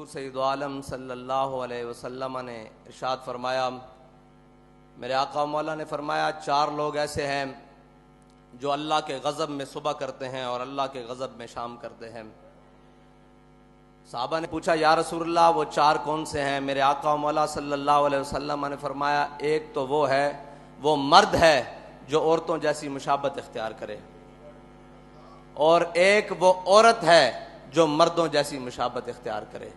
حضور سید عالم صلی اللہ علیہ وسلم نے ارشاد فرمایا، میرے آقا و مولا نے فرمایا 4 لوگ ایسے ہیں جو اللہ کے غضب میں صبح کرتے ہیں اور اللہ کے غضب میں شام کرتے ہیں۔ صحابہ نے پوچھا یا رسول اللہ وہ 4 کون سے ہیں؟ میرے آقا و مولا صلی اللہ علیہ وسلم نے فرمایا ایک تو وہ مرد ہے جو عورتوں جیسی مشابہت اختیار کرے، اور ایک وہ عورت ہے جو مردوں جیسی مشابہت اختیار کرے۔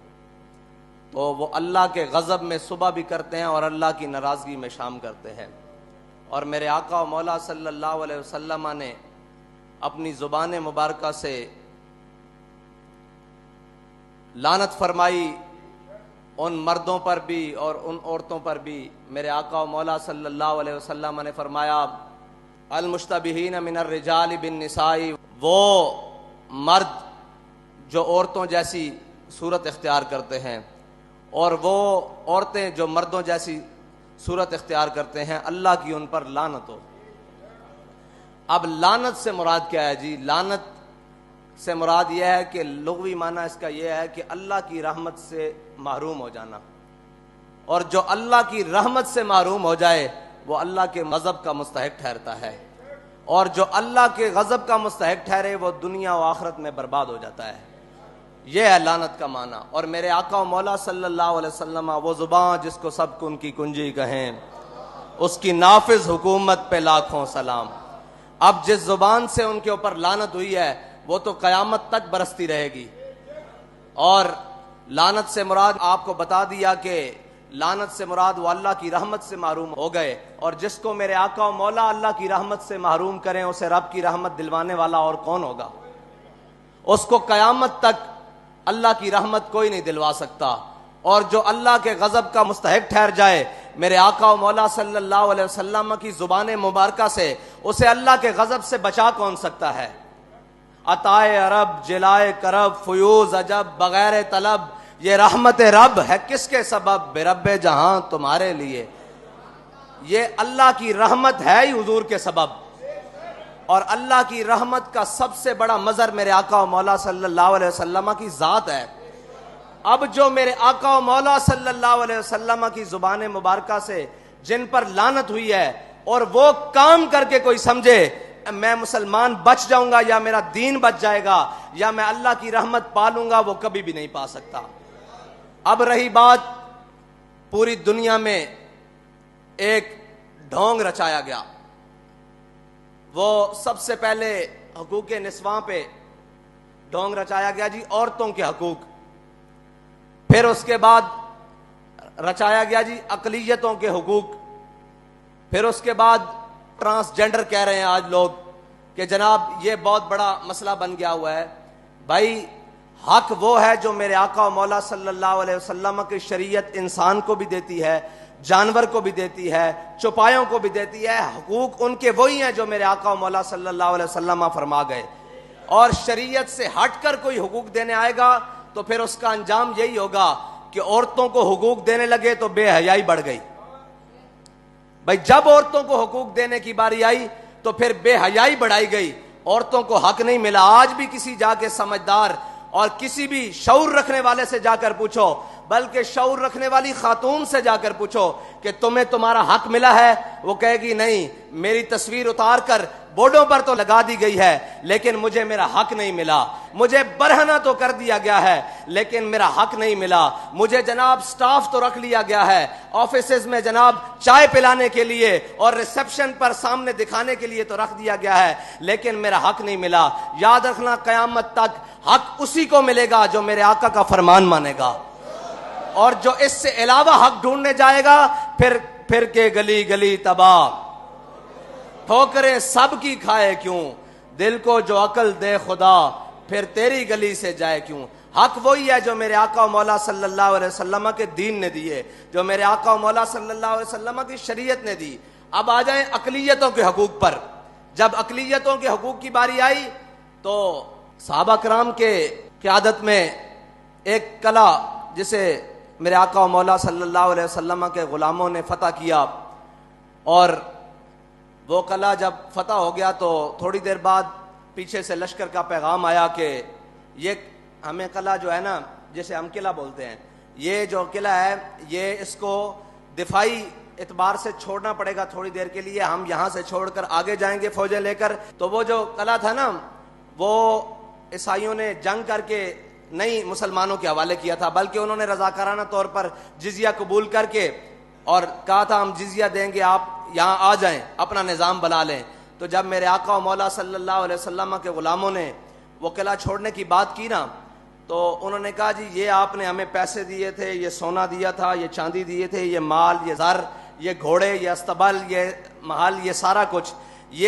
تو وہ اللہ کے غضب میں صبح بھی کرتے ہیں اور اللہ کی ناراضگی میں شام کرتے ہیں۔ اور میرے آقا و مولا صلی اللہ علیہ وسلم نے اپنی زبان مبارکہ سے لعنت فرمائی ان مردوں پر بھی اور ان عورتوں پر بھی۔ میرے آقا و مولا صلی اللہ علیہ وسلم نے فرمایا المشتبہین من الرجال بالنساء، وہ مرد جو عورتوں جیسی صورت اختیار کرتے ہیں اور وہ عورتیں جو مردوں جیسی صورت اختیار کرتے ہیں، اللہ کی ان پر لعنت ہو۔ اب لعنت سے مراد کیا ہے جی؟ لعنت سے مراد یہ ہے کہ لغوی معنی اس کا یہ ہے کہ اللہ کی رحمت سے محروم ہو جانا، اور جو اللہ کی رحمت سے محروم ہو جائے وہ اللہ کے غضب کا مستحق ٹھہرتا ہے، اور جو اللہ کے غضب کا مستحق ٹھہرے وہ دنیا و آخرت میں برباد ہو جاتا ہے۔ یہ ہے لعنت کا معنی۔ اور میرے آقا و مولا صلی اللہ علیہ وسلم وہ زبان جس کو سب کن کی کنجی کہیں، اس کی نافذ حکومت پہ لاکھوں سلام۔ اب جس زبان سے ان کے اوپر لعنت ہوئی ہے وہ تو قیامت تک برستی رہے گی۔ اور لعنت سے مراد آپ کو بتا دیا کہ لعنت سے مراد وہ اللہ کی رحمت سے محروم ہو گئے، اور جس کو میرے آقا و مولا اللہ کی رحمت سے محروم کریں اسے رب کی رحمت دلوانے والا اور کون ہوگا؟ اس کو قیامت تک اللہ کی رحمت کوئی نہیں دلوا سکتا۔ اور جو اللہ کے غضب کا مستحق ٹھہر جائے میرے آقا و مولا صلی اللہ علیہ وسلم کی زبان مبارکہ سے، اسے اللہ کے غضب سے بچا کون سکتا ہے؟ عطائے عرب، جلائے کرب، فیوز عجب، بغیر طلب، یہ رحمت رب ہے کس کے سبب؟ بے رب جہاں تمہارے لیے۔ یہ اللہ کی رحمت ہے ہی حضور کے سبب، اور اللہ کی رحمت کا سب سے بڑا مظہر میرے آقا و مولا صلی اللہ علیہ وسلم کی ذات ہے۔ اب جو میرے آقا و مولا صلی اللہ علیہ وسلم کی زبان مبارکہ سے جن پر لعنت ہوئی ہے، اور وہ کام کر کے کوئی سمجھے میں مسلمان بچ جاؤں گا یا میرا دین بچ جائے گا یا میں اللہ کی رحمت پالوں گا، وہ کبھی بھی نہیں پا سکتا۔ اب رہی بات، پوری دنیا میں ایک ڈھونگ رچایا گیا، وہ سب سے پہلے حقوق نسواں پہ ڈھونگ رچایا گیا جی، عورتوں کے حقوق۔ پھر اس کے بعد رچایا گیا جی اقلیتوں کے حقوق۔ پھر اس کے بعد ٹرانسجینڈر کہہ رہے ہیں آج لوگ کہ جناب یہ بہت بڑا مسئلہ بن گیا ہوا ہے۔ بھائی حق وہ ہے جو میرے آقا و مولا صلی اللہ علیہ وسلم کی شریعت انسان کو بھی دیتی ہے، جانور کو بھی دیتی ہے، چوپایوں کو بھی دیتی ہے۔ حقوق ان کے وہی ہیں جو میرے آقا و مولا صلی اللہ علیہ وسلم فرما گئے، اور شریعت سے ہٹ کر کوئی حقوق دینے آئے گا تو پھر اس کا انجام یہی ہوگا کہ عورتوں کو حقوق دینے لگے تو بے حیائی بڑھ گئی۔ بھائی جب عورتوں کو حقوق دینے کی باری آئی تو پھر بے حیائی بڑھائی گئی، عورتوں کو حق نہیں ملا۔ آج بھی کسی جا کے سمجھدار اور کسی بھی شعور رکھنے والے سے جا کر پوچھو، بلکہ شعور رکھنے والی خاتون سے جا کر پوچھو کہ تمہیں تمہارا حق ملا ہے، وہ کہے گی نہیں، میری تصویر اتار کر بورڈوں پر تو لگا دی گئی ہے لیکن مجھے میرا حق نہیں ملا۔ مجھے برہنہ تو کر دیا گیا ہے لیکن میرا حق نہیں ملا۔ مجھے جناب سٹاف تو رکھ لیا گیا ہے آفیسز میں، جناب چائے پلانے کے لیے اور ریسپشن پر سامنے دکھانے کے لیے تو رکھ دیا گیا ہے لیکن میرا حق نہیں ملا۔ یاد رکھنا قیامت تک حق اسی کو ملے گا جو میرے آقا کا فرمان مانے گا، اور جو اس سے علاوہ حق ڈھونڈنے جائے گا پھر کے گلی گلی تباہ، ٹھوکریں سب کی کھائے کیوں، دل کو جو عقل دے خدا پھر تیری گلی سے جائے کیوں۔ حق وہی ہے جو میرے آقا و مولا صلی اللہ علیہ وسلم کے دین نے دیے، جو میرے آقا و مولا صلی اللہ علیہ وسلم کی شریعت نے دی۔ اب آ جائیں اقلیتوں کے حقوق پر۔ جب اقلیتوں کے حقوق کی باری آئی تو صحابہ کرام کے قیادت میں ایک قلعہ جسے میرے آقا و مولا صلی اللہ علیہ وسلم کے غلاموں نے فتح کیا، اور وہ قلعہ جب فتح ہو گیا تو تھوڑی دیر بعد پیچھے سے لشکر کا پیغام آیا کہ یہ ہمیں قلعہ جو ہے نا جسے ہم قلعہ بولتے ہیں، یہ جو قلعہ ہے یہ اس کو دفاعی اعتبار سے چھوڑنا پڑے گا تھوڑی دیر کے لیے. ہم یہاں سے چھوڑ کر آگے جائیں گے فوجیں لے کر. تو وہ جو قلعہ تھا نا وہ عیسائیوں نے جنگ کر کے نہیں مسلمانوں کے حوالے کیا تھا، بلکہ انہوں نے رضاکارانہ طور پر جزیہ قبول کر کے اور کہا تھا ہم جزیہ دیں گے، آپ یہاں آ جائیں، اپنا نظام بنا لیں. تو جب میرے آقا و مولا صلی اللہ علیہ وسلم کے غلاموں نے وہ قلعہ چھوڑنے کی بات کی نا تو انہوں نے کہا جی یہ آپ نے ہمیں پیسے دیے تھے، یہ سونا دیا تھا، یہ چاندی دیے تھے، یہ مال، یہ زر، یہ گھوڑے، یہ استبل، یہ محل، یہ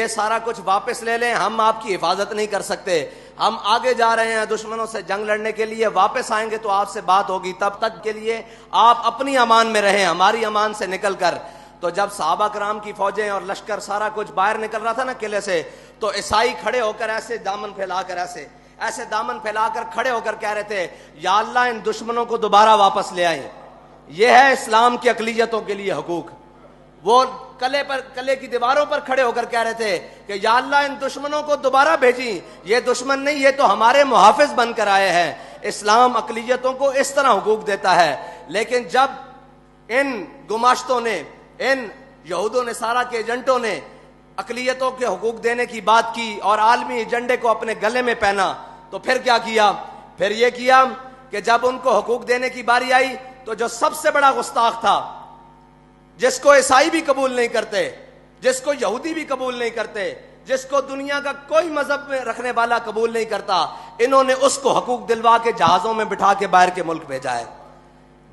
سارا کچھ واپس لے لیں، ہم آپ کی حفاظت نہیں کر سکتے. ہم آگے جا رہے ہیں دشمنوں سے جنگ لڑنے کے لیے، واپس آئیں گے تو آپ سے بات ہوگی، تب تک کے لیے آپ اپنی امان میں رہیں، ہماری امان سے نکل کر. تو جب صحابہ کرام کی فوجیں اور لشکر سارا کچھ باہر نکل رہا تھا نا قلعے سے، تو عیسائی کھڑے ہو کر ایسے دامن پھیلا کر ایسے دامن پھیلا کر کھڑے ہو کر کہہ رہے تھے یا اللہ ان دشمنوں کو دوبارہ واپس لے آئیں. یہ ہے اسلام کی اقلیتوں کے لیے حقوق. وہ قلعے کی دیواروں پر کھڑے ہو کر کہہ رہے تھے کہ یا اللہ ان دشمنوں کو دوبارہ بھیجیں، یہ دشمن نہیں، یہ تو ہمارے محافظ بن کر آئے ہیں. اسلام اقلیتوں کو اس طرح حقوق دیتا ہے. لیکن جب ان گماشتوں نے، ان یہود و نصارہ کے ایجنٹوں نے اقلیتوں کے حقوق دینے کی بات کی اور عالمی ایجنڈے کو اپنے گلے میں پہنا تو پھر کیا کیا؟ پھر یہ کیا کہ جب ان کو حقوق دینے کی باری آئی تو جو سب سے بڑا گستاخ تھا، جس کو عیسائی بھی قبول نہیں کرتے، جس کو یہودی بھی قبول نہیں کرتے، جس کو دنیا کا کوئی مذہب میں رکھنے والا قبول نہیں کرتا، انہوں نے اس کو حقوق دلوا کے جہازوں میں بٹھا کے باہر کے ملک بھیجا ہے.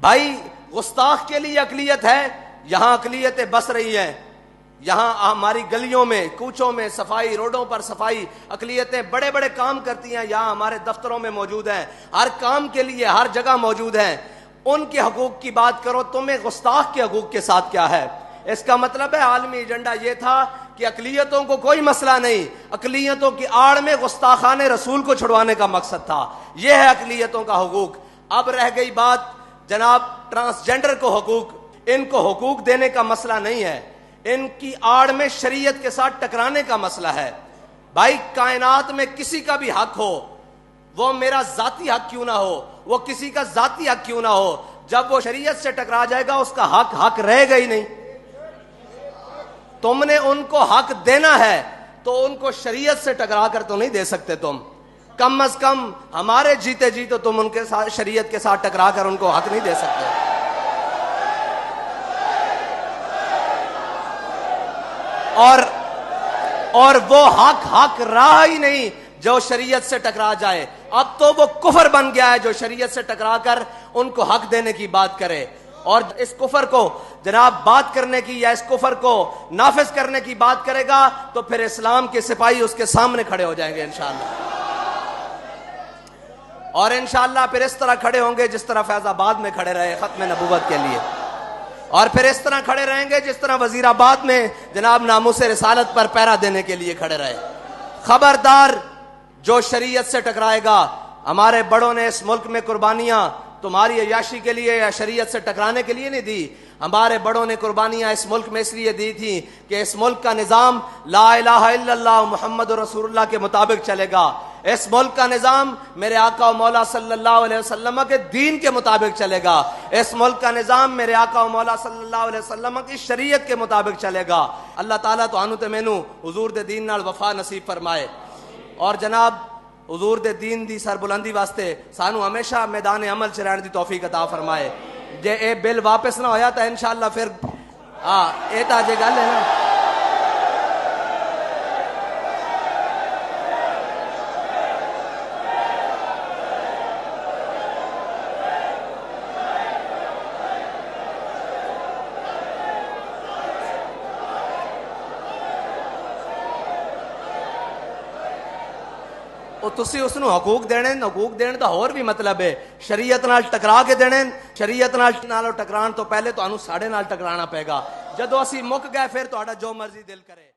بھائی گستاخ کے لیے اقلیت ہے، یہاں اقلیتیں بس رہی ہیں، یہاں ہماری گلیوں میں، کوچوں میں صفائی، روڈوں پر صفائی، اقلیتیں بڑے بڑے کام کرتی ہیں، یہاں ہمارے دفتروں میں موجود ہیں، ہر کام کے لیے ہر جگہ موجود ہیں. ان کے حقوق کی بات کرو، تمہیں گستاخ کے حقوق کے ساتھ کیا ہے؟ اس کا مطلب ہے عالمی ایجنڈا یہ تھا کہ اقلیتوں کو کوئی مسئلہ نہیں، اقلیتوں کی آڑ میں گستاخان رسول کو چھڑوانے کا مقصد تھا. یہ ہے اقلیتوں کا حقوق. اب رہ گئی بات جناب ٹرانسجینڈر کو حقوق. ان کو حقوق دینے کا مسئلہ نہیں ہے، ان کی آڑ میں شریعت کے ساتھ ٹکرانے کا مسئلہ ہے. بھائی کائنات میں کسی کا بھی حق ہو، وہ میرا ذاتی حق کیوں نہ ہو، وہ کسی کا ذاتی حق کیوں نہ ہو، جب وہ شریعت سے ٹکرا جائے گا اس کا حق رہے گا ہی نہیں. تم نے ان کو حق دینا ہے تو ان کو شریعت سے ٹکرا کر تو نہیں دے سکتے. تم کم از کم ہمارے جیتے جی تو تم ان کے ساتھ شریعت کے ساتھ ٹکرا کر ان کو حق نہیں دے سکتے. اور وہ حق رہا ہی نہیں جو شریعت سے ٹکرا جائے. اب تو وہ کفر بن گیا ہے جو شریعت سے ٹکرا کر ان کو حق دینے کی بات کرے. اور اس کفر کو جناب بات کرنے کی یا اس کفر کو نافذ کرنے کی بات کرے گا تو پھر اسلام کے سپاہی اس کے سامنے کھڑے ہو جائیں گے انشاءاللہ. اور انشاءاللہ پھر اس طرح کھڑے ہوں گے جس طرح فیض آباد میں کھڑے رہے ختم نبوت کے لیے، اور پھر اس طرح کھڑے رہیں گے جس طرح وزیر آباد میں جناب ناموس رسالت پر پہرا دینے کے لیے کھڑے رہے. خبردار جو شریعت سے ٹکرائے گا. ہمارے بڑوں نے اس ملک میں قربانیاں تمہاری عیاشی کے لیے یا شریعت سے ٹکرانے کے لیے نہیں دی. ہمارے بڑوں نے قربانیاں اس ملک میں اس لیے دی تھی کہ اس ملک کا نظام لا الہ الا اللہ محمد رسول اللہ کے مطابق چلے گا. اس ملک کا نظام میرے آقا و مولا صلی اللہ علیہ وسلم کے دین کے مطابق چلے گا. اس ملک کا نظام میرے آقا و مولا صلی اللہ علیہ وسلم کی شریعت کے مطابق چلے گا. اللہ تعالیٰ تو آنو تے مینو حضور دے دین نال وفا نصیب فرمائے. اور جناب حضور دے دین دی سربلندی واسطے سانو ہمیشہ میدان عمل چ رہن دی توفیق عطا فرمائے. جے اے بل واپس نہ ہویا تا انشاءاللہ پھر اے تا جے گل ہے نا. تسی اس نو حقوق دینے دا اور بھی مطلب ہے شریعت نال ٹکرا کے دینے. شریعت نال ٹکران تو پہلے تو انو ساڑے نال ٹکرانا پے گا. جدو اسی مک گئے پھر تو جو مرضی دل کرے.